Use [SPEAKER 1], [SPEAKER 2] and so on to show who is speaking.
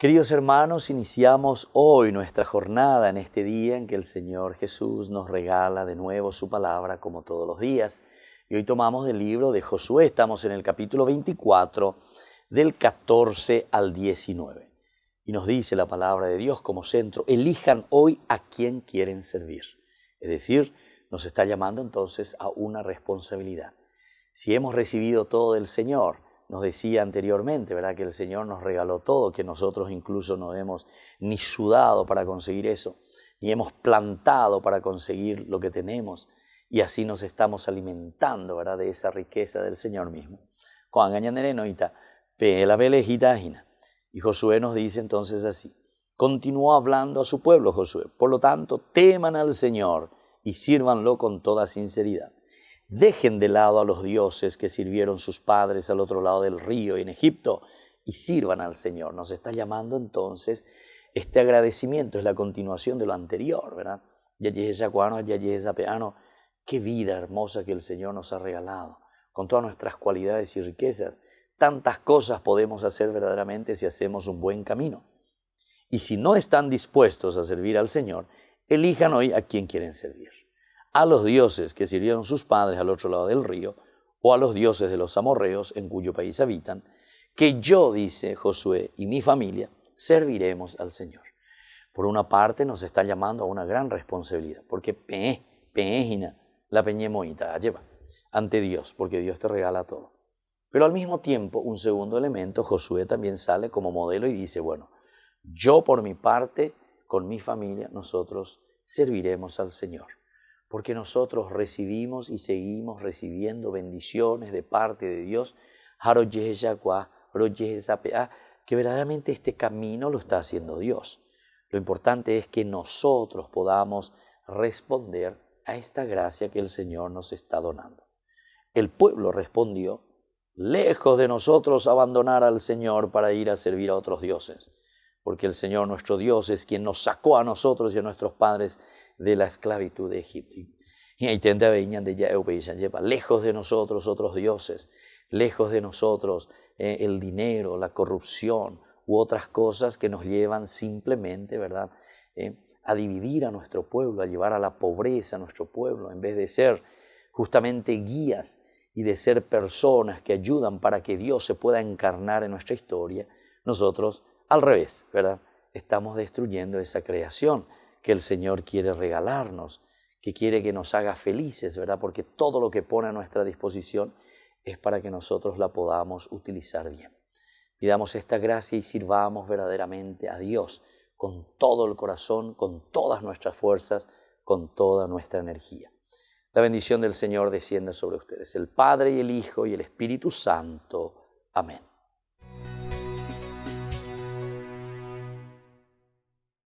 [SPEAKER 1] Queridos hermanos, iniciamos hoy nuestra jornada en este día en que el Señor Jesús nos regala de nuevo su palabra como todos los días. Y hoy tomamos del libro de Josué, estamos en el capítulo 24, del 14 al 19. Y nos dice la palabra de Dios como centro: elijan hoy a quién quieren servir. Es decir, nos está llamando entonces a una responsabilidad. Si hemos recibido todo del Señor, nos decía anteriormente, ¿verdad?, que el Señor nos regaló todo, que nosotros incluso no hemos ni sudado para conseguir eso, ni hemos plantado para conseguir lo que tenemos, y así nos estamos alimentando, ¿verdad?, de esa riqueza del Señor mismo. Y Josué nos dice entonces así: continuó hablando a su pueblo Josué, por lo tanto, teman al Señor y sírvanlo con toda sinceridad. Dejen de lado a los dioses que sirvieron sus padres al otro lado del río y en Egipto y sirvan al Señor. Nos está llamando entonces este agradecimiento, es la continuación de lo anterior, ¿verdad? Qué vida hermosa que el Señor nos ha regalado, con todas nuestras cualidades y riquezas. Tantas cosas podemos hacer verdaderamente si hacemos un buen camino. Y si no están dispuestos a servir al Señor, elijan hoy a quién quieren servir. A los dioses que sirvieron sus padres al otro lado del río, o a los dioses de los amorreos en cuyo país habitan, que yo, dice Josué, y mi familia, serviremos al Señor. Por una parte nos está llamando a una gran responsabilidad, porque peejina la peñemoita lleva ante Dios, porque Dios te regala todo. Pero al mismo tiempo, un segundo elemento, Josué también sale como modelo y dice, bueno, yo por mi parte, con mi familia, nosotros serviremos al Señor. Porque nosotros recibimos y seguimos recibiendo bendiciones de parte de Dios, que verdaderamente este camino lo está haciendo Dios. Lo importante es que nosotros podamos responder a esta gracia que el Señor nos está donando. El pueblo respondió: lejos de nosotros abandonar al Señor para ir a servir a otros dioses, porque el Señor nuestro Dios es quien nos sacó a nosotros y a nuestros padres de la esclavitud de Egipto. Y ahí lejos de nosotros otros dioses, lejos de nosotros el dinero, la corrupción u otras cosas que nos llevan simplemente, ¿verdad?, a dividir a nuestro pueblo, a llevar a la pobreza a nuestro pueblo, en vez de ser justamente guías y de ser personas que ayudan para que Dios se pueda encarnar en nuestra historia. Nosotros, al revés, ¿verdad?, estamos destruyendo esa creación que el Señor quiere regalarnos, que quiere que nos haga felices, ¿verdad? Porque todo lo que pone a nuestra disposición es para que nosotros la podamos utilizar bien. Pidamos esta gracia y sirvamos verdaderamente a Dios con todo el corazón, con todas nuestras fuerzas, con toda nuestra energía. La bendición del Señor descienda sobre ustedes, el Padre y el Hijo y el Espíritu Santo. Amén.